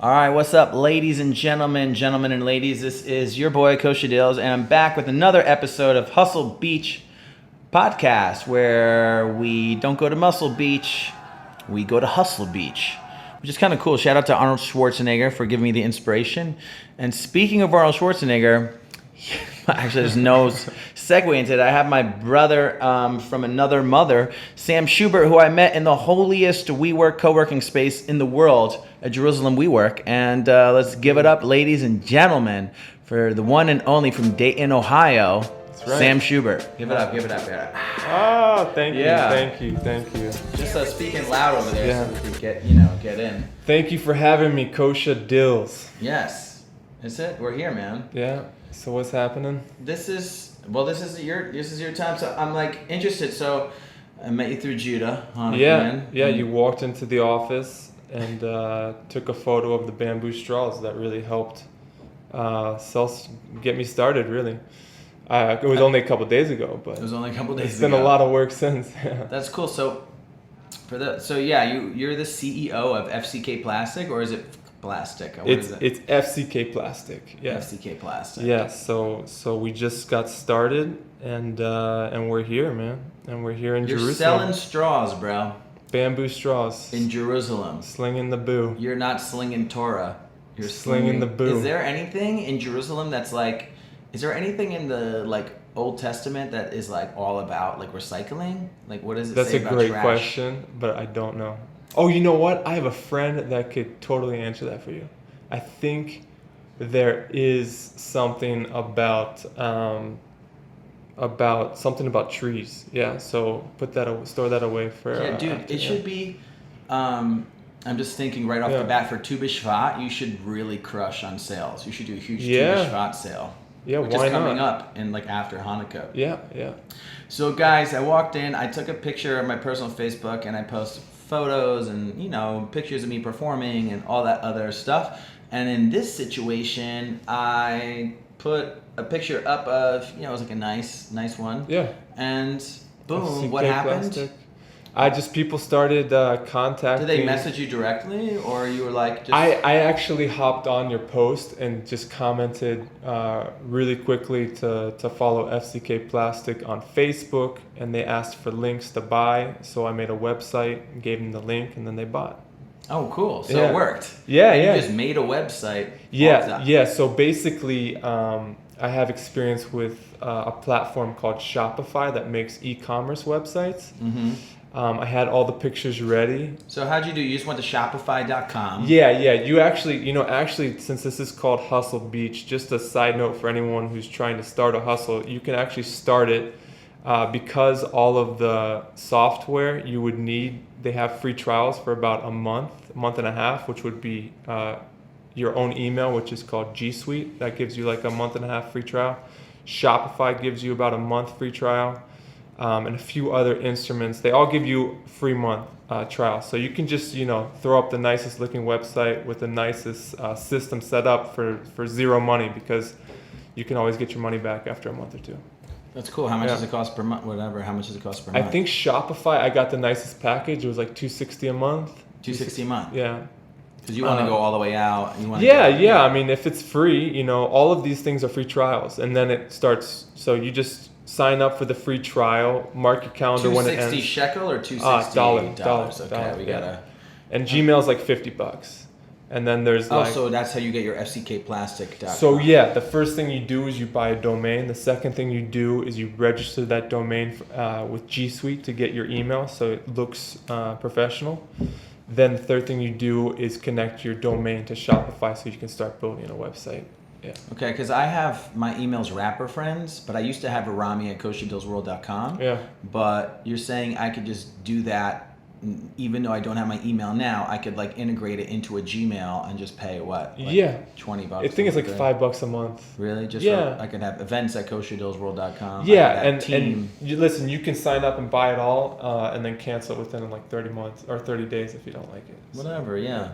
All right, what's up, ladies and gentlemen, gentlemen and ladies? This is your boy, Kosha Dills, and I'm back with another episode of Hustle Beach Podcast, where we don't go to Muscle Beach, we go to Hustle Beach, which is kind of cool. Shout out to Arnold Schwarzenegger for giving me the inspiration. And speaking of Arnold Schwarzenegger, actually, there's no segue into it. I have my brother from another mother, Sam Schubert, who I met in the holiest WeWork co-working space in the world, at Jerusalem WeWork. And let's give it up, ladies and gentlemen, for the one and only from Dayton, Ohio, right. Sam Schubert. Give it up, give it up, give it up. Oh, thank you, thank you, thank you. Just speaking loud over there so we can get in. Thank you for having me, Kosha Dills. Yes, that's it. We're here, man. Yeah. So what's happening? This is your time. So I'm like interested. So I met you through Judah. Yeah. You walked into the office and took a photo of the bamboo straws. That really helped get me started. Really, it was only a couple days ago, but it's been a lot of work since. That's cool. So you're the CEO of FCK Plastic, or is it Plastic? It's FCK Plastic. Yeah. FCK Plastic. Yeah. So we just got started, and we're here, man. And we're here in Jerusalem. You're selling straws, bro. Bamboo straws. In Jerusalem. Slinging the boo. You're not slinging Torah. You're slinging the boo. Is there anything in Jerusalem that's like? Is there anything in the Old Testament that is all about recycling? What does it That's say about trash? That's a great question, but I don't know. Oh, you know what? I have a friend that could totally answer that for you. I think there is something about trees. Yeah, so store that away for. Yeah, dude, it should be. I'm just thinking right off the bat for Tu B'Shvat, you should really crush on sales. You should do a huge Tu B'Shvat sale. Yeah, which why is coming not? up in after Hanukkah. Yeah. So guys, I walked in, I took a picture of my personal Facebook, and I posted photos and pictures of me performing and all that other stuff. And in this situation, I put a picture up of it was a nice one. Yeah. And boom, what happened? Plastic. People started contacting. Did they message you directly, or you were just? I actually hopped on your post and just commented really quickly to follow FCK Plastic on Facebook, and they asked for links to buy. So I made a website, gave them the link, and then they bought. Oh, cool! So it worked. Yeah. You just made a website. Yeah. So basically, I have experience with a platform called Shopify that makes e-commerce websites. Mm-hmm. I had all the pictures ready. So how'd you do? You just went to Shopify.com. Yeah. You actually, since this is called Hustle Beach, just a side note for anyone who's trying to start a hustle, you can actually start it because all of the software you would need, they have free trials for about a month and a half, which would be your own email, which is called G Suite. That gives you a month and a half free trial. Shopify gives you about a month free trial. And a few other instruments. They all give you free month trial. So you can just, throw up the nicest looking website with the nicest system set up for zero money, because you can always get your money back after a month or two. That's cool. How much does it cost per month? Whatever. How much does it cost per month? I think Shopify, I got the nicest package. It was $260 a month. $260 a month? Yeah. Because you want to go all the way out. Yeah. I mean, if it's free, all of these things are free trials. And then it starts, so you just sign up for the free trial, mark your calendar when it ends. 260 shekel or $260? Dollars. Okay, we gotta. And Gmail's $50. And then there's so that's how you get your FCKplastic.com. So yeah, the first thing you do is you buy a domain. The second thing you do is you register that domain with G Suite to get your email, so it looks professional. Then the third thing you do is connect your domain to Shopify so you can start building a website. Yeah. Okay, because I have my email's rapper friends, but I used to have Arami at koshadillsworld.com. Yeah. But you're saying I could just do that, even though I don't have my email now, I could integrate it into a Gmail and just pay what? $20. I think it's $5 a month. Really? I could have events at koshadillsworld.com. Yeah, and listen, you can sign up and buy it all, and then cancel it within 30 months or 30 days if you don't like it. So. Whatever. Yeah.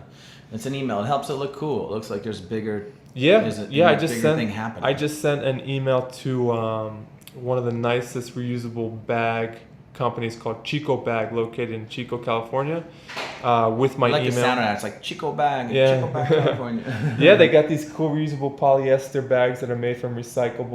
It's an email. It helps it look cool. It looks like there's bigger. I just sent an email to one of the nicest reusable bag companies called Chico Bag, located in Chico, California. with my I like email. the sound of that. It's like Chico Bag, Yeah. Chico Bag, California. Yeah, they got these cool reusable polyester bags that are made from recycled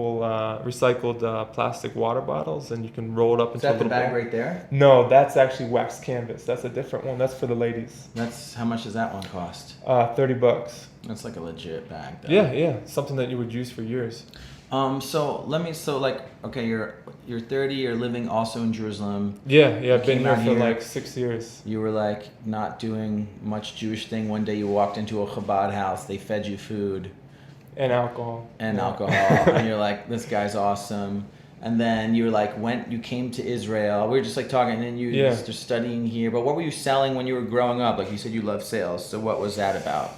plastic water bottles, and you can roll it up Is into a that the little bag ball. right there? No, that's actually waxed canvas. That's a different one. That's for the ladies. That's how much does that one cost? $30. That's like a legit bag, though. Yeah, something that you would use for years. Okay, you're 30, you're living also in Jerusalem. Yeah, I've been came here out for here. like 6 years. You were like not doing much Jewish thing. One day you walked into a Chabad house, they fed you food And alcohol. and Yeah. alcohol, and you're like, this guy's awesome. And then you were like, you came to Israel. We were just like talking, and then you Yeah. just studying here. But what were you selling when you were growing up? Like you said, you love sales. So what was that about?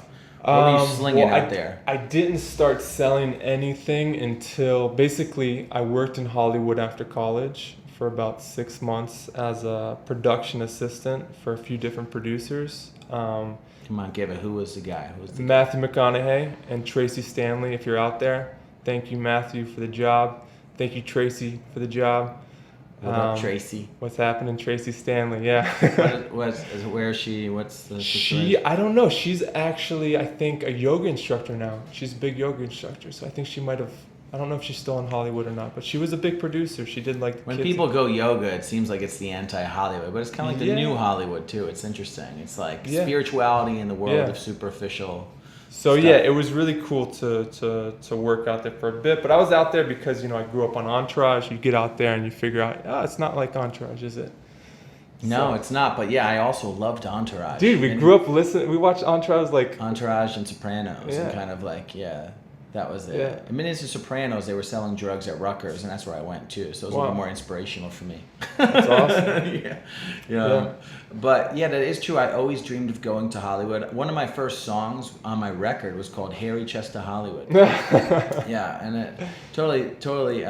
What were you slinging out there? I didn't start selling anything until basically I worked in Hollywood after college for about 6 months as a production assistant for a few different producers. Come on, give it. Who was the guy? Matthew McConaughey and Tracy Stanley, if you're out there. Thank you, Matthew, for the job. Thank you, Tracy, for the job. What up, Tracy? What's happening, Tracy Stanley? Yeah. Where is she? What's the situation? I don't know. She's actually, I think, a yoga instructor now. She's a big yoga instructor. So I think she might have, I don't know if she's still in Hollywood or not, but she was a big producer. She did like When kids. people go yoga, it seems like it's the anti-Hollywood, but it's kind of like the new Hollywood too. It's interesting. It's like spirituality in the world of superficial. So stuff. yeah, it was really cool to work out there for a bit. But I was out there because, I grew up on Entourage. You get out there and you figure out, it's not like Entourage, is it? No, it's not. But yeah, I also loved Entourage. Dude, we grew up listening. We watched Entourage like Entourage and Sopranos, and kind of like that was it. Yeah. I mean, it's the Sopranos. They were selling drugs at Rutgers, and that's where I went too. So it was a little more inspirational for me. That's awesome. yeah. But yeah, that is true. I always dreamed of going to Hollywood. One of my first songs on my record was called "Harry Chester Hollywood." Yeah, and it totally,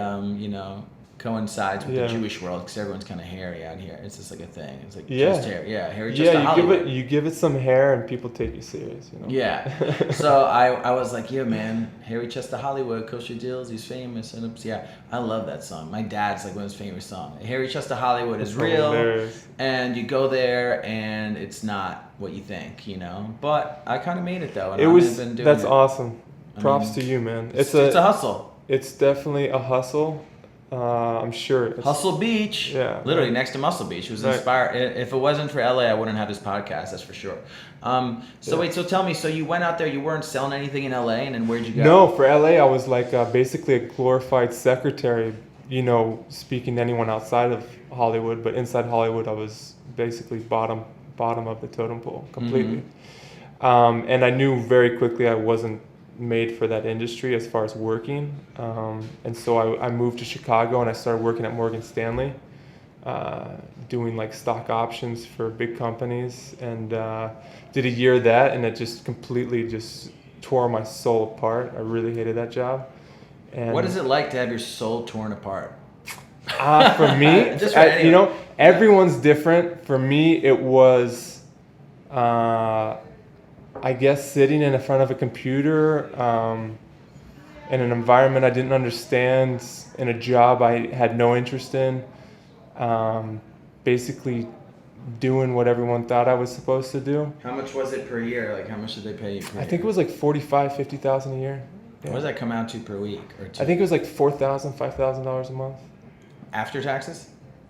coincides with the Jewish world because everyone's kind of hairy out here. It's just like a thing. It's like chest hair. Yeah, Harry Chester Hollywood. You give it some hair and people take you serious. Yeah. So I was like, yeah, man, Harry Chester Hollywood, Kosher Deals, he's famous. And I love that song. My dad's like one of his favorite songs. Harry Chester Hollywood is real. Hilarious. And you go there and it's not what you think, But I kind of made it though. And that's awesome. Props to you, man. It's a hustle. It's definitely a hustle. I'm sure. Hustle Beach. Yeah. Literally next to Muscle Beach. It was inspired. If it wasn't for LA, I wouldn't have this podcast, that's for sure. So tell me, so you went out there, you weren't selling anything in LA, and then where'd you go? No, for LA, I was like basically a glorified secretary, speaking to anyone outside of Hollywood, but inside Hollywood, I was basically bottom of the totem pole completely. Mm-hmm. And I knew very quickly I wasn't made for that industry as far as working, and so I moved to Chicago and I started working at Morgan Stanley, doing like stock options for big companies, and did a year of that, and it just completely just tore my soul apart. I really hated that job. And what is it like to have your soul torn apart? For me, everyone's different. For me, it was I guess sitting in front of a computer in an environment I didn't understand, in a job I had no interest in, basically doing what everyone thought I was supposed to do. How much was it per year? Like how much did they pay you per year? I think it was like $50,000 a year. Yeah. What does that come out to per week? Or I think it was like $4,000, $5,000 a month. After taxes?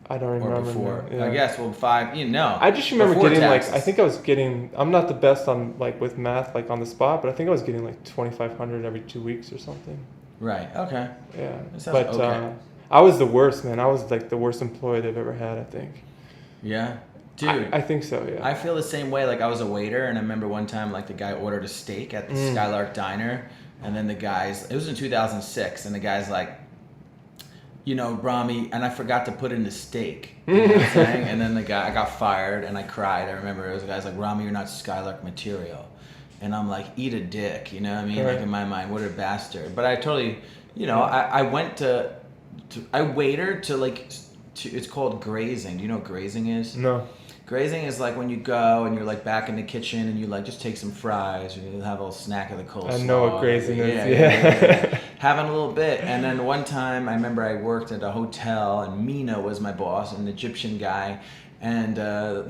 I don't remember. Or before? Yeah. I guess, I just remember getting taxes. I think I was getting, I'm not the best on with math on the spot, but I think I was getting like $2,500 every 2 weeks or something. Right, okay. Yeah. But okay. I was the worst, man. I was like the worst employee they've ever had, I think. Yeah? Dude. I think so, yeah. I feel the same way. Like I was a waiter, and I remember one time the guy ordered a steak at the Skylark Diner, and then it was in 2006, and the guy's like, Rami, and I forgot to put in the steak. You know what I'm saying? And then I got fired, and I cried. I remember it was the guy's like, Rami, you're not Skylark material. And I'm like, eat a dick, you know what I mean? Right. Like in my mind, what a bastard. But I totally, I went I waitered to it's called grazing. Do you know what grazing is? No. Grazing is like when you go and you're back in the kitchen and you just take some fries or you have a little snack of the coleslaw. I know what grazing is. Yeah. Having a little bit. And then one time I remember I worked at a hotel and Mina was my boss, an Egyptian guy, and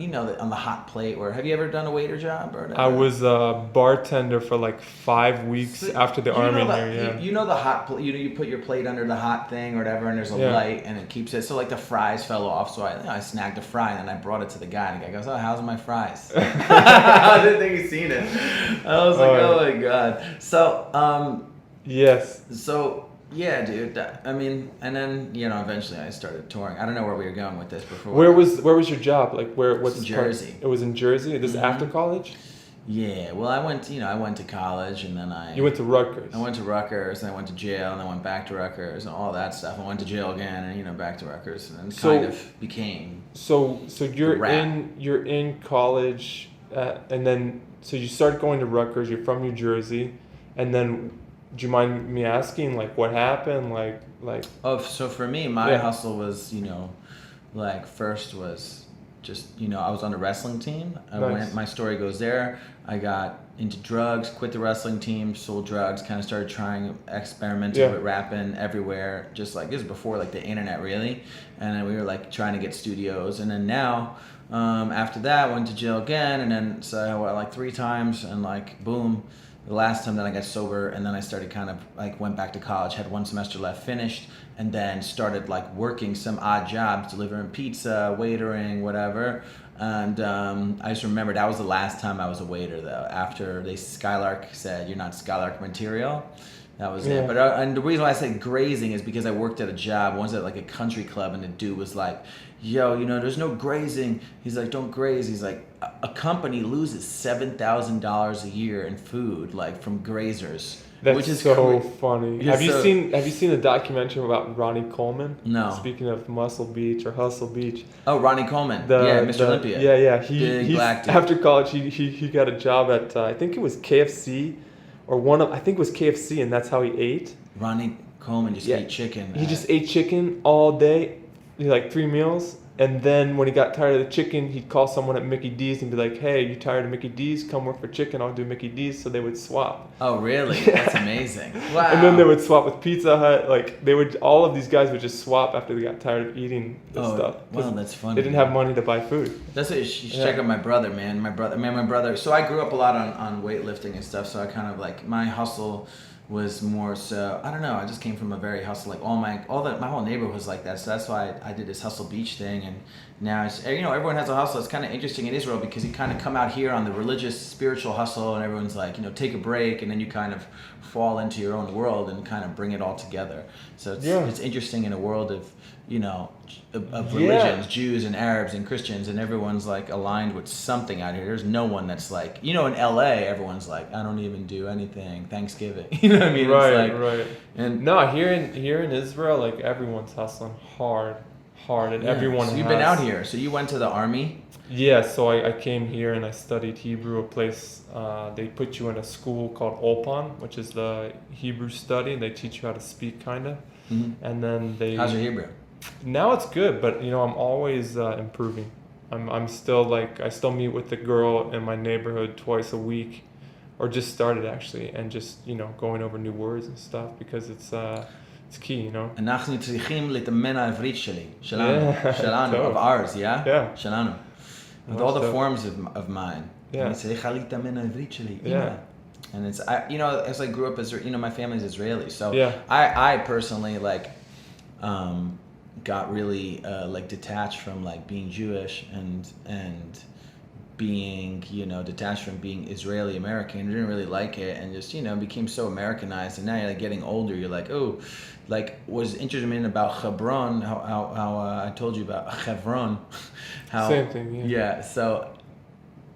you know, on the hot plate. Or have you ever done a waiter job or whatever? I was a bartender for like 5 weeks So, after the you army know the, here. Yeah. you know the hot plate. You know, you put your plate under the hot thing or whatever, and there's a Yeah. light, and it keeps it. So like the fries fell off, so I snagged a fry, and then I brought it to the guy, and the guy goes, "Oh, how's my fries?" I didn't think he'd seen it. I was like, Oh, "Oh my god." So Yes. so yeah, dude. I mean, and then you know, eventually I started touring. I don't know where we were going with this before. Where was your job? Like what's Jersey. It was in Jersey. This is Mhm. after college. Yeah, well, I went to college, and then You went to Rutgers. I went to Rutgers, and I went to jail, and I went back to Rutgers, and all that stuff. I went to jail again, and you know, back to Rutgers, and So- kind of became. So you're Rap. you're in college, and then so you start going to Rutgers. You're from New Jersey, and then do you mind me asking like what happened? Like Oh, so for me, my Yeah. hustle was, you know, like first was just, you know, I was on the wrestling team. Nice. My story goes there. I got into drugs, quit the wrestling team, sold drugs, kind of started trying, experimenting Yeah. with rapping everywhere. Just like this was before like the internet really, and then we were like trying to get studios, and then now. After that, went to jail again, and then so I went like 3 times, and like boom, the last time that I got sober, and then I started kind of like went back to college, had 1 semester left, finished, and then started like working some odd jobs, delivering pizza, waitering, whatever. And I just remember that was the last time I was a waiter though. After Skylark said you're not Skylark material. That was Yeah. it. But and the reason why I said grazing is because I worked at a job once at like a country club, and the dude was like, "Yo, you know, there's no grazing." He's like, "Don't graze." He's like, "A company loses $7,000 a year in food, like from grazers." that's which is so cra- funny. Yeah, Have you so- seen the documentary about Ronnie Coleman? No. Speaking of Muscle Beach or Hustle Beach. Oh, Ronnie Coleman. Yeah, Mr. Olympia. Yeah. Big He's black dude. after college. He got a job at I think it was KFC, or I think it was KFC, and that's how he ate. Ronnie Coleman just Yeah. ate chicken. He just ate chicken all day, like 3 meals. And then when he got tired of the chicken, he'd call someone at Mickey D's and be like, "Hey, you tired of Mickey D's? Come work for chicken. I'll do Mickey D's." So they would swap. Oh, really? That's amazing. Wow. And then they would swap with Pizza Hut. Like all of these guys would just swap after they got tired of eating this stuff. 'Cause Well, that's funny. they didn't have money to buy food. That's what you should Yeah. check out my brother, man. My brother. So I grew up a lot on weightlifting and stuff. So I kind of like my hustle was more so I don't know. I just came from a very hustle. Like my whole neighborhood was like that. So that's why I did this Hustle Beach thing. And now it's, you know, everyone has a hustle. It's kind of interesting in Israel because you kind of come out here on the religious, spiritual hustle, and everyone's like, you know, take a break, and then you kind of fall into your own world and kind of bring it all together. So it's interesting in a world of, you know, of religions, Jews and Arabs and Christians, and everyone's like aligned with something out here. There's no one that's like, you know, in LA, everyone's like, I don't even do anything. Thanksgiving, you know what I mean? Right, it's like, right. And No, here in Israel, like everyone's hustling hard, and yeah. everyone. So you've been out here. So you went to the army. Yeah, so I came here and I studied Hebrew, a place, they put you in a school called Olpan, which is the Hebrew study. They teach you how to speak, kind of. Mm-hmm. And then they... How's your Hebrew? Now it's good, but, you know, I'm always improving. I'm still, like, I still meet with the girl in my neighborhood twice a week, or just started, actually, and just, you know, going over new words and stuff, because it's key, you know? אנחנו צריכים להתאמן על העברית שלי, שלנו, Yeah, שלנו, dope. of ours, yeah? Yeah. שלנו. With Much all the dope. forms of mine. Yeah. אני צריכה להתאמן על העברית שלי, Yeah. אמא. And it's, you know, as I grew up as, you know, my family's Israeli, so Yeah. I personally, like, got really, like, detached from, like, being Jewish and being, you know, detached from being Israeli American. I didn't really like it, and just, you know, became so Americanized. And now you're like getting older, you're like, oh, like was interested in about Hebron, how I told you about Hebron, how Same thing, yeah. Yeah, so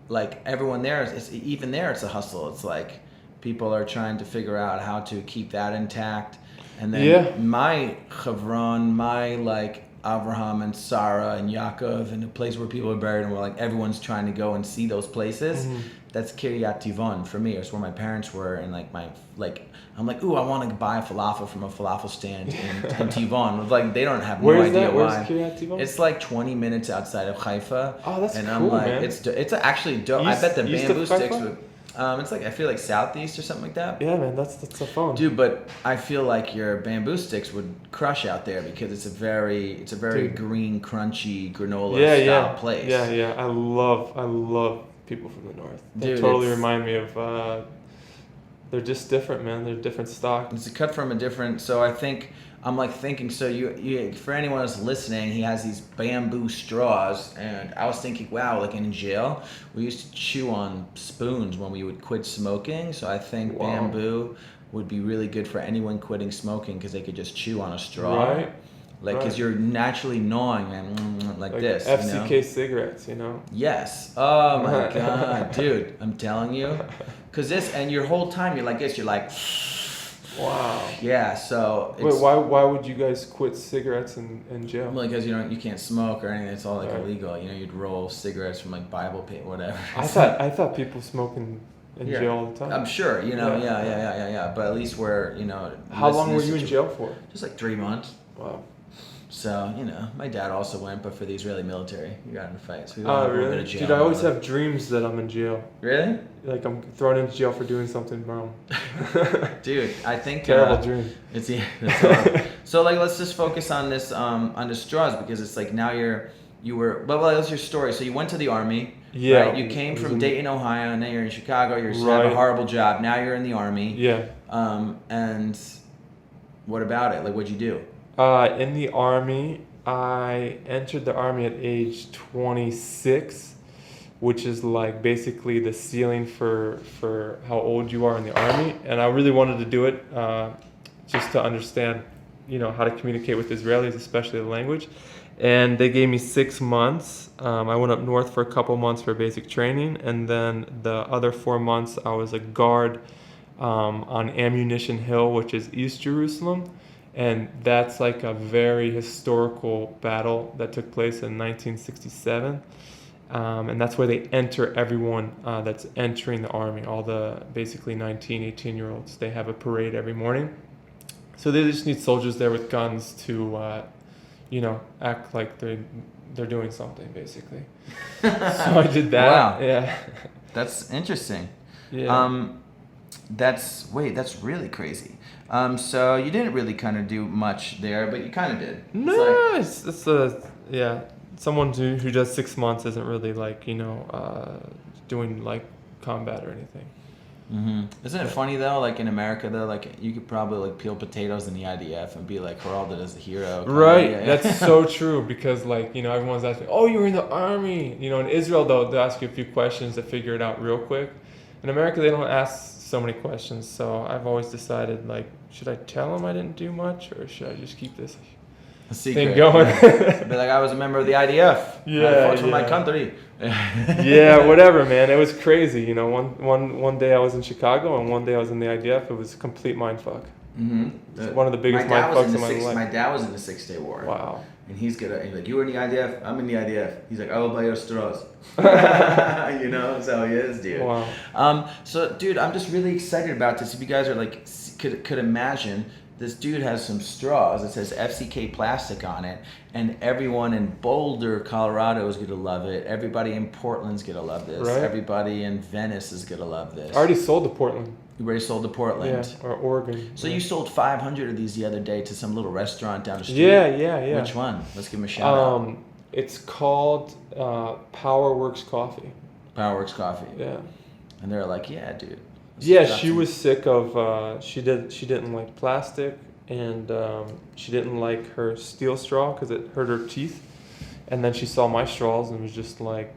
like everyone there, even there, it's a hustle. It's like people are trying to figure out how to keep that intact. And then my Hebron, my like Abraham and Sarah and Yaakov and the place where people are buried, and we're like everyone's trying to go and see those places. Mm-hmm. That's Kiryat Tivon for me. It's where my parents were, and I'm like, ooh, I want to buy falafel from a falafel stand in Tivon. Like they don't have no Where's idea that? why. Where's Kiryat Tivon? It's like 20 minutes outside of Haifa. Oh, that's and cool, I'm like, man. it's actually dope. I bet the East bamboo of sticks Haifa? would. It's like I feel like southeast or something like that. Yeah, man, that's the phone. Dude, but I feel like your bamboo sticks would crush out there because it's a very Dude. green, crunchy granola Yeah, style yeah, place. yeah. I love people from the north. They Dude, totally it's- remind me of. They're just different, man. They're different stock. It's a cut from a different. So I think I'm like thinking. So you for anyone who's listening, he has these bamboo straws, and I was thinking, wow, like in jail, we used to chew on spoons when we would quit smoking. So I think Wow. bamboo would be really good for anyone quitting smoking because they could just chew on a straw. Right. Like, because Right. you're naturally gnawing and like this. FCK You know? cigarettes, you know. Yes. Oh my God, dude! I'm telling you, because this and your whole time you're like this. You're like, Wow. yeah. So Wait, why would you guys quit cigarettes in jail? Because you can't smoke or anything. It's all like Right. illegal. You know, you'd roll cigarettes from like Bible paper, whatever. I thought people smoking in Yeah. jail all the time. I'm sure. You know. Yeah. Yeah. But at least we're How long were this you in jail for? Just like 3 months. Wow. So my dad also went, but for the Israeli military, he got in a fight. So we went Oh, a little bit really? of jail. Dude, I always have dreams that I'm in jail. Really? Like I'm thrown into jail for doing something wrong. Dude, I think Terrible dream. It's that's horrible. So like let's just focus on this on the straws because it's like now you were well that's your story. So you went to the army. Yeah. Right? You came from Dayton, Ohio, and then you're in Chicago. You're have Right. a horrible job. Now you're in the army. Yeah. And what about it? Like what'd you do? In the army, I entered the army at age 26, which is like basically the ceiling for how old you are in the army. And I really wanted to do it just to understand, how to communicate with Israelis, especially the language. And they gave me 6 months. I went up north for a couple months for basic training, and then the other 4 months I was a guard on Ammunition Hill, which is East Jerusalem. And that's like a very historical battle that took place in 1967. And that's where they enter everyone that's entering the army, all the basically 19, 18-year-olds. They have a parade every morning. So they just need soldiers there with guns to, act like they're doing something, basically. So I did that. Wow. Yeah. That's interesting. Yeah. That's really crazy. So you didn't really kind of do much there, but you kind of did. No, someone who does 6 months isn't really like doing like combat or anything. Mm-hmm. Isn't it funny though? Like in America though, like you could probably like peel potatoes in the IDF and be like heralded as a hero. Right, Yeah. that's so true because like everyone's asking, oh, you were in the army. In Israel they'll ask you a few questions to figure it out real quick. In America they don't ask so many questions, so I've always decided like, should I tell them I didn't do much or should I just keep this A secret. thing going? Yeah. Be like, I was a member of the IDF. I fought for my country. Yeah, whatever, man. It was crazy. One day I was in Chicago and one day I was in the IDF. It was a complete mindfuck. Mm-hmm. It's one of the biggest mindfucks in my life. My dad was in the 6-Day War. Wow. And he's like, you were in the IDF? I'm in the IDF. He's like, I will buy your straws. So he is, dude. Wow. So, dude, I'm just really excited about this. If you guys are like, could imagine, this dude has some straws that says FCK plastic on it, and everyone in Boulder, Colorado is gonna love it. Everybody in Portland's gonna love this. Right. Everybody in Venice is gonna love this. I already sold to Portland. You already sold to Portland. Yeah, or Oregon. So you sold 500 of these the other day to some little restaurant down the street. Yeah. Which one? Let's give him a shout out. It's called Powerworks Coffee. Powerworks Coffee. Yeah. And they're like, yeah, dude. Yeah, she was sick of. She didn't like plastic, and she didn't like her steel straw because it hurt her teeth. And then she saw my straws and was just like,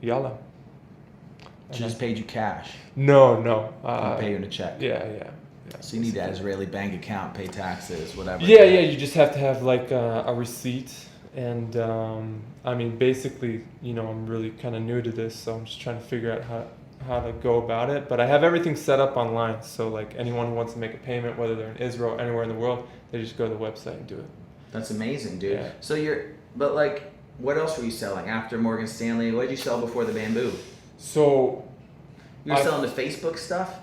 "Yalla." She just paid you cash. No. I'll pay you in a check. Yeah. So you need that Israeli bank account, pay taxes, whatever. Yeah. You just have to have like a receipt, and basically, I'm really kind of new to this, so I'm just trying to figure out how to go about it. But I have everything set up online, so like anyone who wants to make a payment, whether they're in Israel or anywhere in the world, they just go to the website and do it. That's amazing, dude. Yeah. So but like, what else were you selling after Morgan Stanley? What did you sell before the bamboo? So You were selling the Facebook stuff?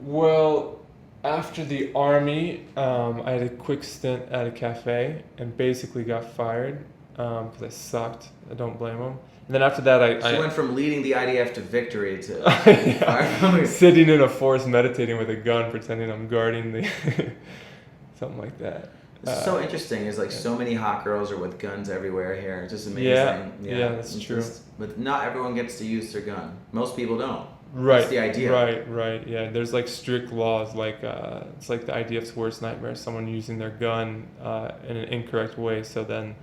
Well, after the army, I had a quick stint at a cafe and basically got fired. because I sucked. I don't blame them. And then after that, So you went from leading the IDF to victory to yeah, sitting in a forest meditating with a gun, pretending I'm guarding the something like that. It's so interesting. There's like so many hot girls are with guns everywhere here. It's just amazing. Yeah, that's true. But not everyone gets to use their gun. Most people don't. Right. That's the idea. Right. Yeah, there's like strict laws. Like it's like the IDF's worst nightmare: someone using their gun in an incorrect way. So then,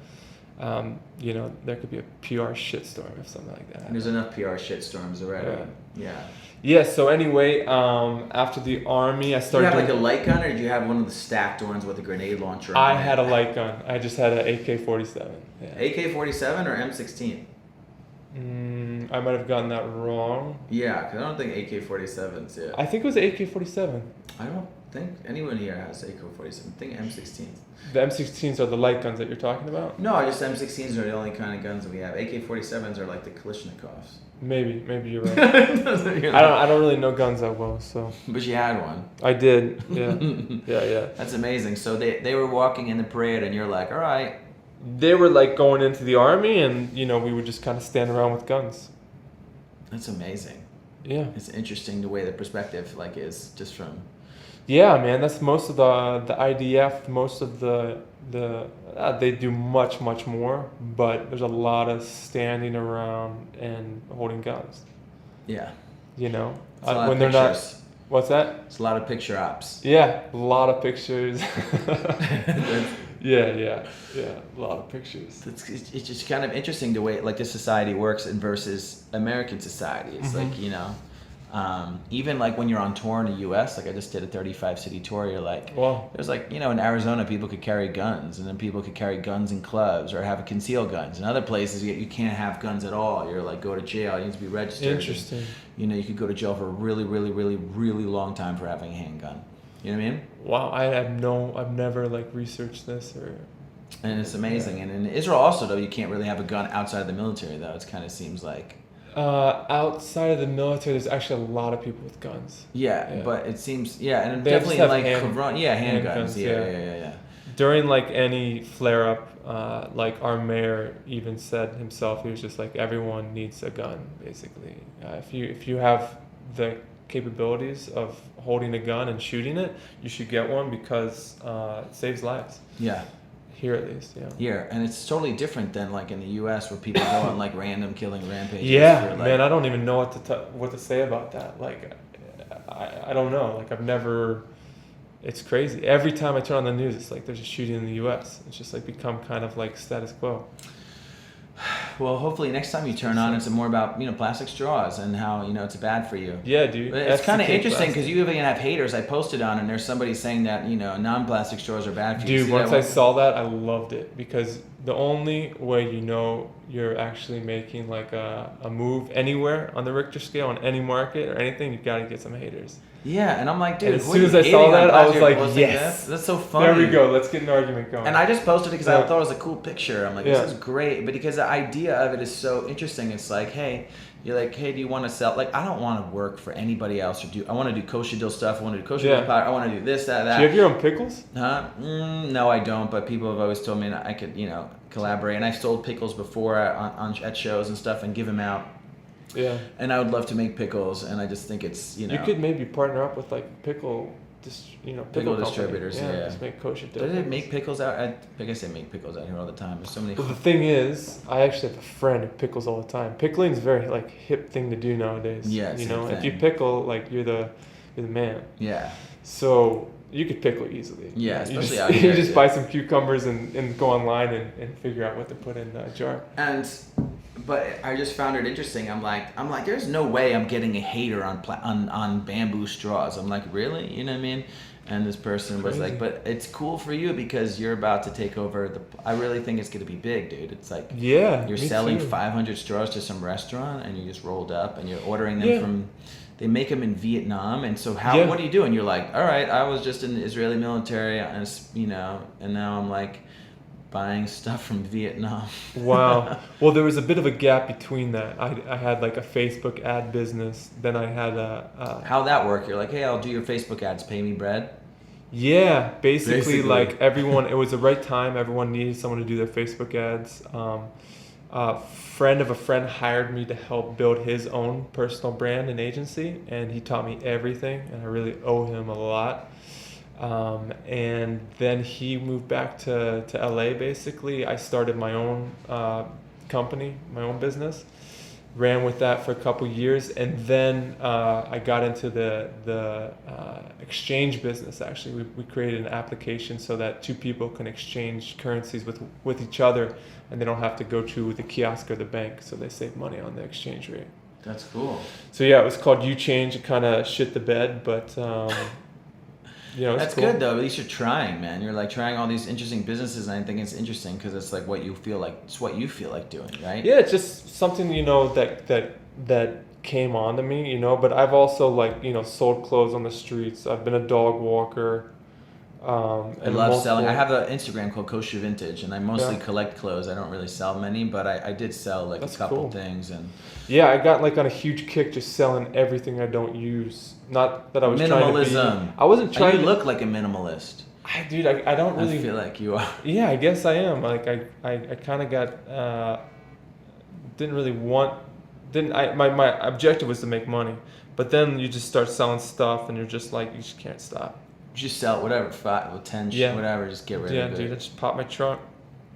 there could be a PR shitstorm if something like that. And there's enough PR shitstorms already. Yeah. Yeah. So anyway, after the army, I started. Did you have like a light gun, or did you have one of the stacked ones with a grenade launcher? I had a light gun. I just had an AK-47. Yeah. AK-47 or M16? I might have gotten that wrong. Yeah, because I don't think AK-47s. Yeah. I think it was AK-47. I don't think anyone here has AK-47. I think M16s. The M16s are the light guns that you're talking about? No, just M16s are the only kind of guns that we have. AK-47s are like the Kalashnikovs. Maybe you're right. I don't really know guns that well, so. But you had one. I did. Yeah. Yeah. That's amazing. So they were walking in the parade, and you're like, all right. They were like going into the army, and we would just kind of stand around with guns. That's amazing. Yeah. It's interesting the way the perspective like is just from. Yeah, man. That's most of the IDF. Most of the they do much more, but there's a lot of standing around and holding guns. Yeah. It's a lot when of they're pictures. not. What's that? It's a lot of picture ops. Yeah, a lot of pictures. Yeah, a lot of pictures. It's just kind of interesting the way like this society works and versus American society. It's like even like when you're on tour in the U.S. Like I just did a 35 city tour. You're like, well, there's like in Arizona people could carry guns, and then people could carry guns in clubs or have concealed guns. In other places you can't have guns at all. You're like go to jail. You need to be registered. Interesting. And, you could go to jail for a really, really, really, really long time for having a handgun. You know what I mean? Wow, I've never like researched this or. And it's amazing. And in Israel also though, you can't really have a gun outside of the military though. It kind of seems like. Outside of the military, there's actually a lot of people with guns. Yeah. But it seems and they definitely have like handguns. Yeah. During like any flare up, like our mayor even said himself, he was just like everyone needs a gun basically. If you have the capabilities of holding a gun and shooting it, you should get one because it saves lives. Yeah. Here at least, yeah. Here, and it's totally different than like in the U.S. where people go on like random killing rampages. Yeah, man, I don't even know what to say about that. Like, I don't know. Like, I've never. It's crazy. Every time I turn on the news, it's like there's a shooting in the U.S. It's just like become kind of like status quo. Well, hopefully next time you turn on, it's more about plastic straws and how it's bad for you. Yeah, dude. But it's kind of interesting because you even have haters. I posted on, and there's somebody saying that non-plastic straws are bad for you. Dude, once I saw that, I loved it because the only way you're actually making like a move anywhere on the Richter scale on any market or anything, you gotta get some haters. Yeah, and I'm like, dude. And as soon as I saw that, I was like, yes, that's so funny. There we go. Let's get an argument going. And I just posted it because I thought it was a cool picture. I'm like, this is great, but because the idea of it is so interesting. It's like, hey, you're like, hey, do you want to sell? Like, I don't want to work for anybody else I want to do kosher deal stuff. I want to do kosher deal pie. I want to do this, that. Do you have your own pickles? Huh? No, I don't. But people have always told me I could, collaborate. And I've sold pickles before at shows and stuff and give them out. Yeah. And I would love to make pickles, and I just think it's You could maybe partner up with like pickle distributors. Yeah. Just make kosher dough. Do they make pickles out? I guess they make pickles out here all the time. There's so many. Well, the thing is, I actually have a friend who pickles all the time. Pickling is a very like hip thing to do nowadays. Yeah. It's if you pickle, like you're the man. Yeah. So you could pickle easily. Yeah, especially out here. You just buy some cucumbers and go online and figure out what to put in a jar. But I just found it interesting. I'm like, there's no way I'm getting a hater on bamboo straws. I'm like, really? You know what I mean? And this person was like, but it's cool for you because you're about to take over I really think it's going to be big, dude. It's like, you're selling 500 straws to some restaurant and you just rolled up and you're ordering them from, they make them in Vietnam. And so what do you do? And you're like, all right, I was just in the Israeli military and now I'm like buying stuff from Vietnam. Wow. Well, there was a bit of a gap between that. I had like a Facebook ad business. Then I had How'd that work? You're like, hey, I'll do your Facebook ads. Pay me bread. Yeah, basically like everyone, it was the right time. Everyone needed someone to do their Facebook ads. A friend of a friend hired me to help build his own personal brand and agency, and he taught me everything, and I really owe him a lot. And then he moved back to LA. Basically, I started my own company, my own business, ran with that for a couple years, and then I got into the exchange business. Actually, we created an application so that two people can exchange currencies with each other, and they don't have to go to the kiosk or the bank, so they save money on the exchange rate. That's cool. So yeah, it was called UChange. It kind of shit the bed, but That's cool. good though. At least you're trying, man. You're like trying all these interesting businesses, and I think it's interesting because it's like what you feel like. It's what you feel like doing, right? Yeah, it's just something that came on to me, But I've also sold clothes on the streets. I've been a dog walker. I love selling. I have an Instagram called Kosher Vintage, and I mostly collect clothes. I don't really sell many, but I did sell like That's a couple cool. things. And yeah, I got on a huge kick just selling everything I don't use. Not that I was minimalism. trying to be. I wasn't trying. You look like a minimalist. Dude, I don't really. I feel like you are. Yeah, I guess I am. I kind of got. Didn't really want. My objective was to make money, but then you just start selling stuff, and you're just like you just can't stop. Just sell whatever, 5, 10, whatever. Just get rid of it. Yeah, dude, I just pop my trunk.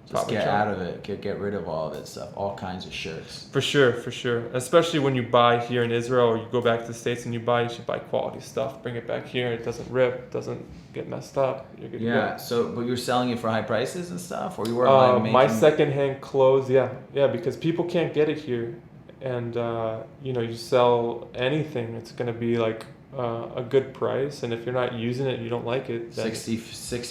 Just get out of it. Get rid of all of it stuff. All kinds of shirts. For sure. Especially when you buy here in Israel, or you go back to the States and you should buy quality stuff. Bring it back here. It doesn't rip. Doesn't get messed up. You're good to go. So, but you're selling it for high prices and stuff, or you were my secondhand clothes, yeah, because people can't get it here, and you sell anything, it's gonna be like a good price, and if you're not using it, you don't like it. 60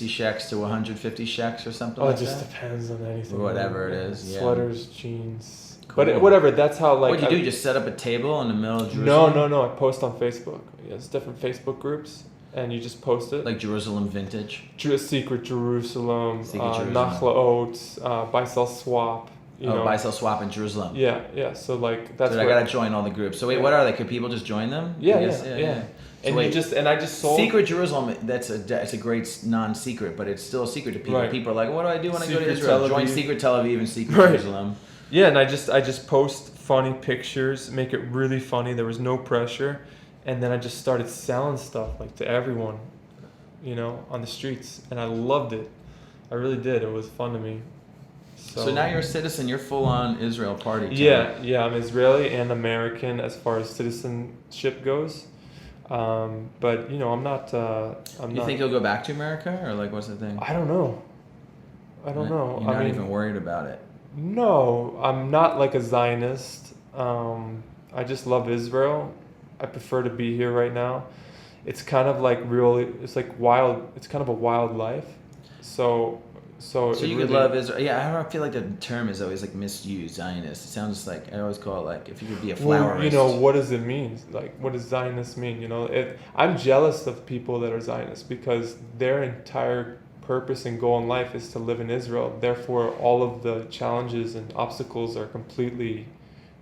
shekels to 150 shekels or something. It just depends on anything. Whatever it is. Yeah. Sweaters, jeans. Cool. But whatever. That's how What do you do? Just set up a table in the middle of Jerusalem? No. I post on Facebook. Yeah, it's different Facebook groups, and you just post it. Like Jerusalem Vintage. Secret Jerusalem. Nachla Oats. Buy Sell Swap. Buy Sell Swap in Jerusalem. Yeah. So that's. So I gotta join all the groups. So wait, what are they? Could people just join them? Yeah. So and I just sold. Secret Jerusalem. It's a great non-secret, but it's still a secret to people. Right. People are like, what do I do when I go to Secret Israel? Join Secret Tel Aviv and Secret Jerusalem. Yeah, and I just post funny pictures, make it really funny. There was no pressure, and then I just started selling stuff to everyone, on the streets, and I loved it. I really did. It was fun to me. So now you're a citizen. You're full on Israel party. Yeah. I'm Israeli and American as far as citizenship goes. But I'm not. You think you'll go back to America, or what's the thing? I don't know. You're not even worried about it. No, I'm not like a Zionist. I just love Israel. I prefer to be here right now. It's kind of it's like wild. It's kind of a wild life. So you could love Israel. Yeah, I don't feel like the term is always misused. Zionist. It sounds I always call it if you could be a flowerist. Well, what does it mean? What does Zionist mean? I'm jealous of people that are Zionists because their entire purpose and goal in life is to live in Israel. Therefore, all of the challenges and obstacles are completely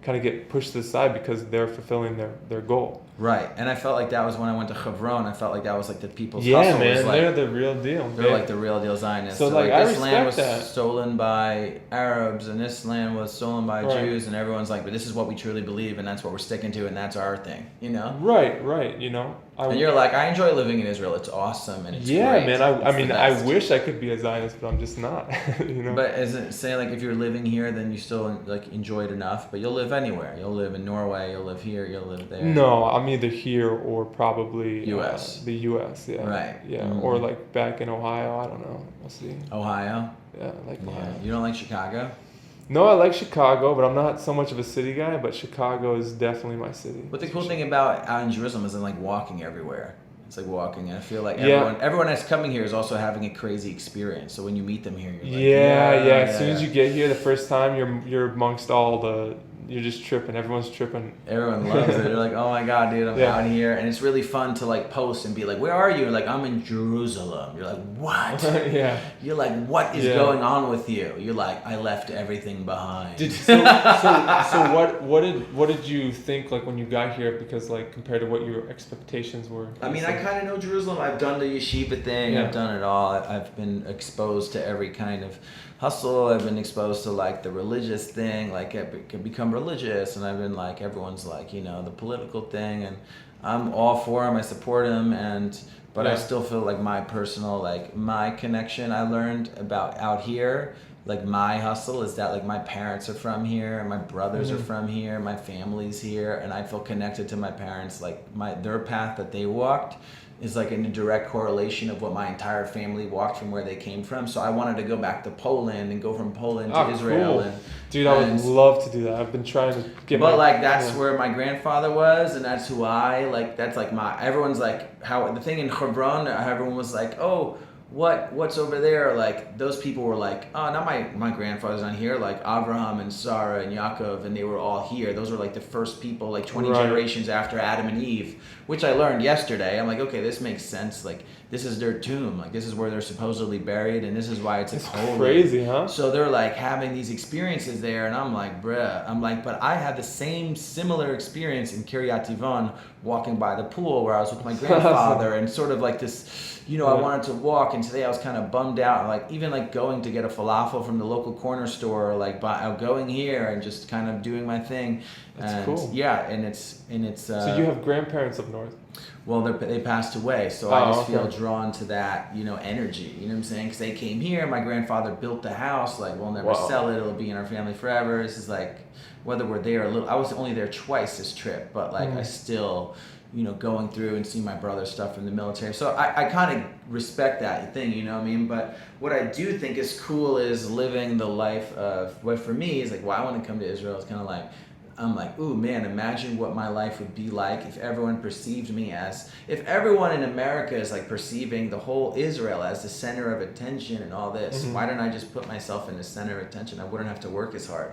kind of get pushed aside because they're fulfilling their goal. Right, and I felt like that was when I went to Hebron. I felt like that was the people's hustle. Yeah, man, they're the real deal. They're the real deal Zionists. So this land was stolen by Arabs, and this land was stolen by Jews, and everyone's but this is what we truly believe, and that's what we're sticking to, and that's our thing, Right. And you're I enjoy living in Israel. It's awesome, and it's great. Man. I wish I could be a Zionist, but I'm just not. But is it if you're living here, then you still enjoy it enough? But you'll live anywhere. You'll live in Norway. You'll live here. You'll live there. No, I'm either here or probably U.S. The U.S. Yeah. Right. Yeah. Mm-hmm. Or back in Ohio. I don't know. We'll see. Ohio. Yeah, Ohio. You don't like Chicago? No, I like Chicago, but I'm not so much of a city guy. But Chicago is definitely my city. But the cool thing about out in Jerusalem is walking everywhere. It's walking, and I feel everyone that's coming here is also having a crazy experience. So when you meet them here, you're yeah. As soon as you get here, the first time you're amongst all the you're just tripping. Everyone's tripping. Everyone loves it. They're like, oh my God, dude, I'm out here. And it's really fun to like post and be like, where are you? And like, I'm in Jerusalem. You're like, what? Yeah. You're like, what is going on with you? You're like, I left everything behind. So what did you think like when you got here? Because like compared to what your expectations were. I mean, I kind of know Jerusalem. I've done the yeshiva thing. I've done it all. I've been exposed to every kind of hustle. I've been exposed to like the religious thing, like it can become religious, and I've been like, everyone's like, you know, the political thing, and I'm all for him. I support him, but I still feel like my personal, like my connection I learned about out here, like my hustle is that like my parents are from here, and my brothers are from here, my family's here, and I feel connected to my parents. Like their path that they walked is like in a direct correlation of what my entire family walked from where they came from. So I wanted to go back to Poland and go from Poland to Israel. Cool. Dude, I would love to do that. I've been trying to get that's where my grandfather was, and that's who that's like everyone's like, how the thing in Hebron, everyone was like, oh, what's over there? Like those people were like, oh, not my grandfather's on here, like Abraham and Sarah and Yaakov, and they were all here. Those were like the first people, like 20 generations after Adam and Eve, which I learned yesterday. I'm like, okay, this makes sense. Like this is their tomb. Like this is where they're supposedly buried, and this is why it's holy. Crazy, huh? So they're like having these experiences there, and I'm like, bruh. But I had the similar experience in Kiryat Yvon, walking by the pool where I was with my grandfather, and sort of like this. You know, I wanted to walk, and today I was kind of bummed out. Like even like going to get a falafel from the local corner store, like going here and just kind of doing my thing. That's cool. Yeah, and it's. So you have grandparents up north. Well, they passed away, so I just feel drawn to that, you know, energy. You know what I'm saying? Because they came here. My grandfather built the house. Like we'll never sell it. It'll be in our family forever. This is like whether we're there a little. I was only there twice this trip, but like I still. You know, going through and seeing my brother's stuff in the military. So I kind of respect that thing, you know what I mean? But what I do think is cool is living the life of, what for me is like, why I want to come to Israel is kind of like, I'm like, ooh, man, imagine what my life would be like if everyone perceived me as, if everyone in America is like perceiving the whole Israel as the center of attention and all this, why don't I just put myself in the center of attention? I wouldn't have to work as hard.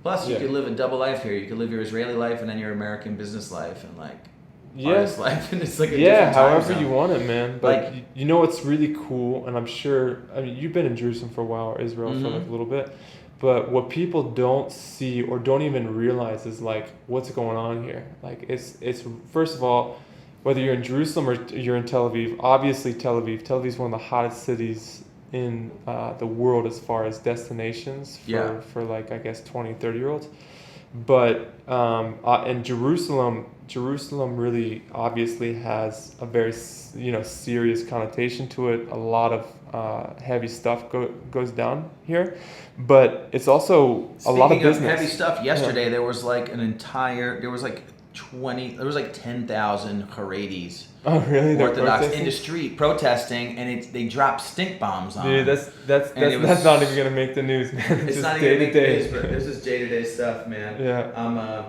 Plus, you could live a double life here. You could live your Israeli life and then your American business life and like, artist life, and it's like a different time however zone. You want it, man. But like, you know what's really cool, and I'm sure, I mean, you've been in Jerusalem for a while, or Israel for like a little bit, but what people don't see or don't even realize is like what's going on here. Like it's first of all, whether you're in Jerusalem or you're in Tel Aviv, obviously Tel Aviv is one of the hottest cities in the world as far as destinations for like, I guess 20, 30-year-olds. But in Jerusalem really obviously has a very, you know, serious connotation to it. A lot of heavy stuff goes down here, but it's also a lot of business. Speaking of heavy stuff, yesterday there was like 10,000 Haredis. Oh really? Orthodox in the street protesting, and they dropped stink bombs on. Dude, that's not even gonna make the news, man. It's not even make the news, but this is day-to-day stuff, man. Yeah. I'm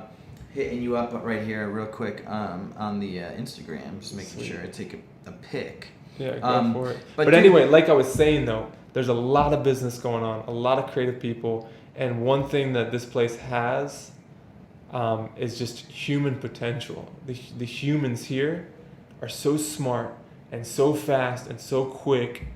hitting you up right here real quick on the Instagram, just making sure I take a pic. Yeah, go for it. But anyway, like I was saying though, there's a lot of business going on, a lot of creative people, and one thing that this place has is just human potential. The humans here are so smart and so fast and so quick,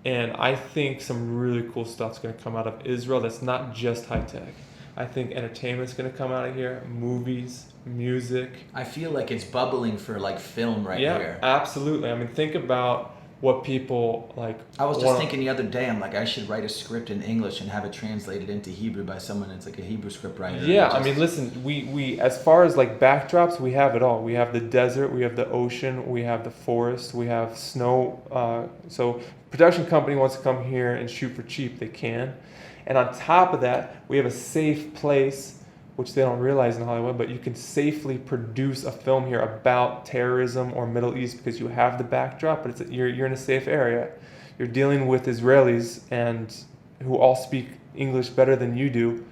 and I think some really cool stuff's going to come out of Israel that's not just high tech. I think entertainment's going to come out of here, movies, music. I feel like it's bubbling for like film here. Yeah, absolutely. I mean, think about what people like. I was just thinking the other day, I'm like, I should write a script in English and have it translated into Hebrew by someone that's like a Hebrew script writer. Yeah, I mean, listen, we as far as like backdrops, we have it all. We have the desert, we have the ocean, we have the forest, we have snow. So production company wants to come here and shoot for cheap, they can. And on top of that, we have a safe place, which they don't realize in Hollywood, but you can safely produce a film here about terrorism or Middle East because you have the backdrop, but you're in a safe area. You're dealing with Israelis and who all speak English better than you do,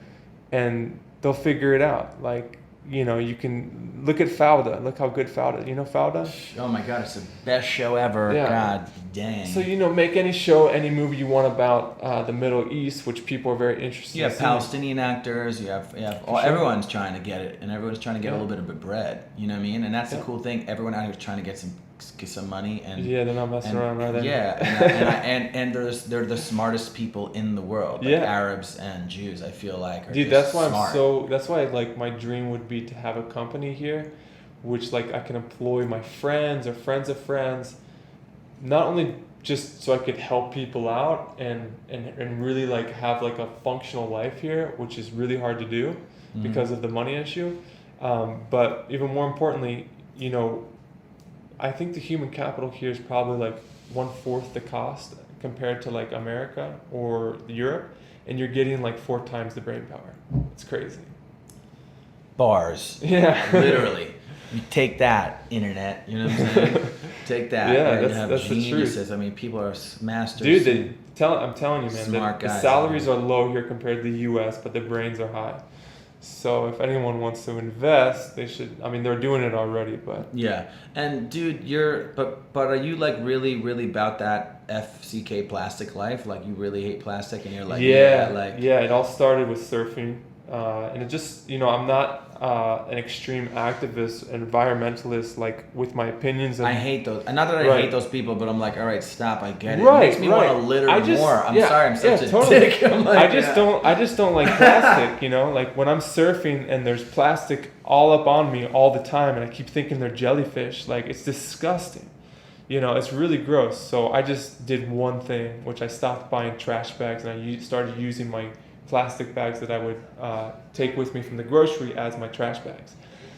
and they'll figure it out. Like, you can look at Fauda. Look how good Fauda. You know Fauda? Oh my God, it's the best show ever. Yeah. God dang. So make any show, any movie you want about the Middle East, which people are very interested. You have in seeing. Palestinian actors. You have everyone's trying to get it, and everyone's trying to get a little bit of bread. You know what I mean? And that's the cool thing. Everyone out here is trying to get some money, and they're not messing around, right? Yeah, and they're the smartest people in the world. Like Arabs and Jews, I feel like. Are Dude, just that's why smart. that's why like my dream would be to have a company here, which like I can employ my friends or friends of friends, not only just so I could help people out and really like have like a functional life here, which is really hard to do because of the money issue. But even more importantly, I think the human capital here is probably like 1/4 the cost compared to like America or Europe, and you're getting like 4 times the brain power. It's crazy. Bars. Yeah. Literally. You take that, internet. You know what I'm saying? Take that. Yeah, and that's the geniuses. truth. I mean, people are masters. Dude, I'm telling you, man, Smart the guys. salaries are low here compared to the U.S., but the brains are high. So if anyone wants to invest, they should. I mean, they're doing it already, but Yeah, and dude, but are you like really really about that FCK plastic life? Like you really hate plastic, and you're like it all started with surfing, and it just I'm not an extreme activist, environmentalist, like with my opinions. And, I hate those. Not that I Right. hate those people, but I'm like, all right, stop. I get it. Right, It makes me want to litter more. I'm sorry, I'm such a totally. dick. I'm like, I just don't like plastic. Like when I'm surfing and there's plastic all up on me all the time, and I keep thinking they're jellyfish. Like it's disgusting. It's really gross. So I just did one thing, which I stopped buying trash bags, and I started using my plastic bags that I would take with me from the grocery as my trash bags.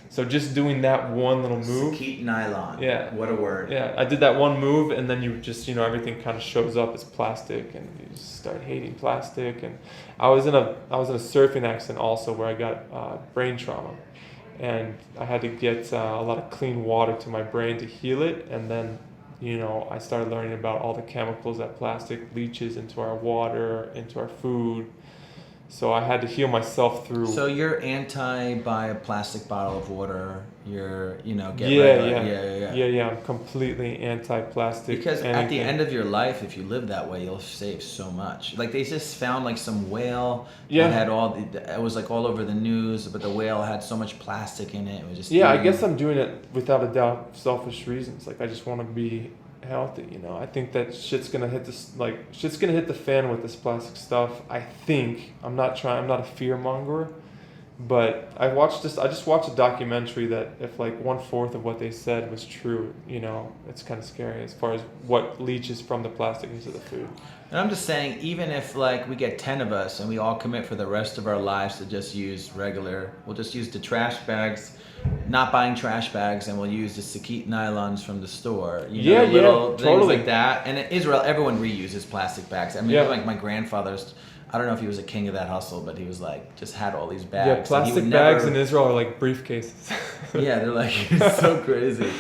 So just doing that one little move. Keep nylon. Yeah. What a word. Yeah, I did that one move, and then you just everything kind of shows up as plastic, and you just start hating plastic. And I was in a surfing accident also where I got brain trauma, and I had to get a lot of clean water to my brain to heal it, and then I started learning about all the chemicals that plastic leaches into our water, into our food. So I had to heal myself through. So you're anti-buy a plastic bottle of water. You're, get regular. Yeah. I'm completely anti-plastic. Because at the end of your life, if you live that way, you'll save so much. Like they just found like some whale that had it was like all over the news, but the whale had so much plastic in it. It was just I guess I'm doing it without a doubt, selfish reasons. Like I just want to be healthy. I think that shit's gonna hit the fan with this plastic stuff. I think I'm not a fear monger, but I just watched a documentary that if like 1/4 of what they said was true, it's kind of scary as far as what leaches from the plastic into the food. And I'm just saying, even if like we get 10 of us and we all commit for the rest of our lives to just use we'll just use the trash bags, not buying trash bags, and we'll use the Sakit nylons from the store. Little things totally. like that. And in Israel, everyone reuses plastic bags. I mean, like my grandfather's, I don't know if he was a king of that hustle, but he was like, just had all these bags. Yeah, plastic bags in Israel are like briefcases. Yeah, they're like, it's so crazy.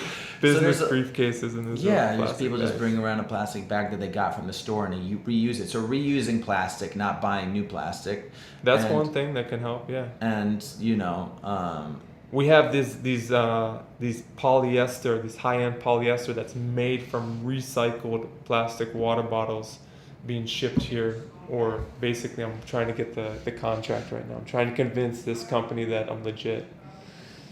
Business briefcases in Israel. Yeah, people just bring around a plastic bag that they got from the store and you reuse it. So reusing plastic, not buying new plastic. That's one thing that can help, yeah. And, we have these polyester, this high-end polyester that's made from recycled plastic water bottles being shipped here. Or basically, I'm trying to get the contract right now. I'm trying to convince this company that I'm legit.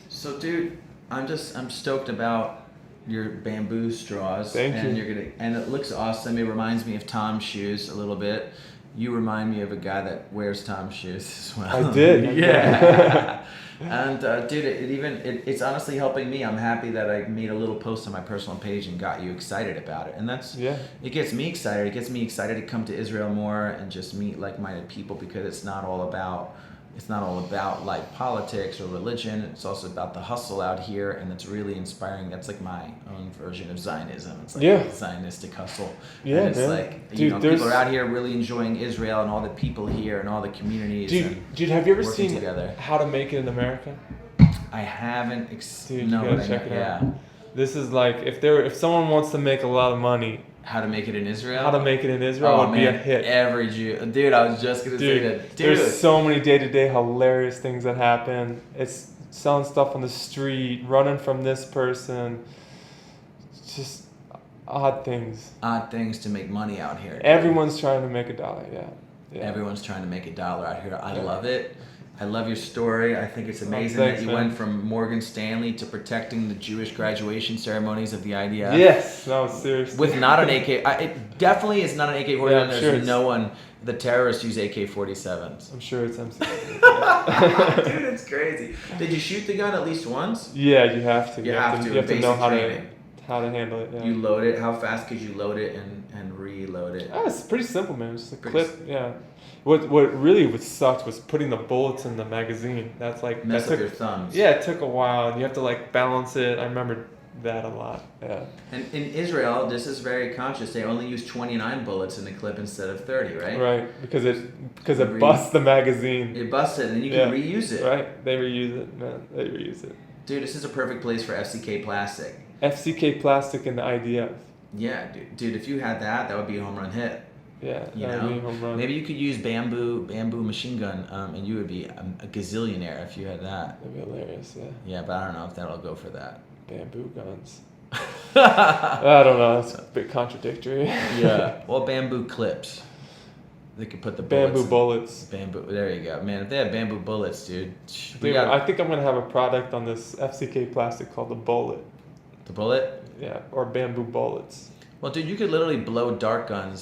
So, dude, I'm stoked about your bamboo straws. Thank you. And it looks awesome. It reminds me of Tom's shoes a little bit. You remind me of a guy that wears Tom's shoes as well. I did. Yeah. And dude, it's honestly helping me. I'm happy that I made a little post on my personal page and got you excited about it. And it gets me excited. It gets me excited to come to Israel more and just meet like-minded people, because it's not all about like politics or religion. It's also about the hustle out here, and it's really inspiring. That's like my own version of Zionism. It's like a Zionistic hustle. Yeah, and it's man. like, Dude, people are out here really enjoying Israel and all the people here and all the communities. Dude, have you ever working seen together. How to Make It in America? I haven't. Dude, you gotta check it out. This is like if someone wants to make a lot of money. How to Make It in Israel? How to Make It in Israel would be a hit. Every Jew. Dude, I was just going to say that. Dude. There's so many day-to-day hilarious things that happen. It's selling stuff on the street, running from this person, just odd things. Odd things to make money out here. Everyone's trying to make a dollar. Yeah. Everyone's trying to make a dollar out here. I Yeah. love it. I love your story. I think it's amazing thanks, that you man. went from Morgan Stanley to protecting the Jewish graduation ceremonies of the IDF. Yes. No, seriously. With not an AK. It definitely is not an AK-47. Yeah, I'm There's sure it's- no one. The terrorists use AK-47s. I'm sure it's MC. Dude, it's crazy. Did you shoot the gun at least once? Yeah, you have to. You have to, You have to know basic how to handle it. Yeah. You load it. How fast could you load it and reload it? It's pretty simple, man. Just a Pretty clip. Yeah. What really sucked was putting the bullets in the magazine. That's like Mess that up took, your thumbs. Yeah, it took a while, and you have to like balance it. I remember that a lot. Yeah. And in Israel, this is very conscious. They only use 29 bullets in the clip instead of 30, right? Right, because it busts the magazine. It busts it, and then you can reuse it. Right, they reuse it, man. They reuse it. Dude, this is a perfect place for FCK plastic. FCK plastic in the IDF. Yeah, dude, if you had that, that would be a home run hit. Yeah, You that would be a home know, run. maybe you could use bamboo machine gun, and you would be a gazillionaire if you had that. That'd be hilarious. Yeah, Yeah, but I don't know if that'll go for that. bamboo guns. I don't know. That's a bit contradictory. Yeah, well, bamboo clips. They could put the bullets Bamboo bullets. Bamboo. There you go, man. If they had bamboo bullets, dude. Dude, I think I'm gonna have a product on this FCK plastic called the bullet. The bullet. Yeah, or bamboo bullets. Well, dude, you could literally blow dart guns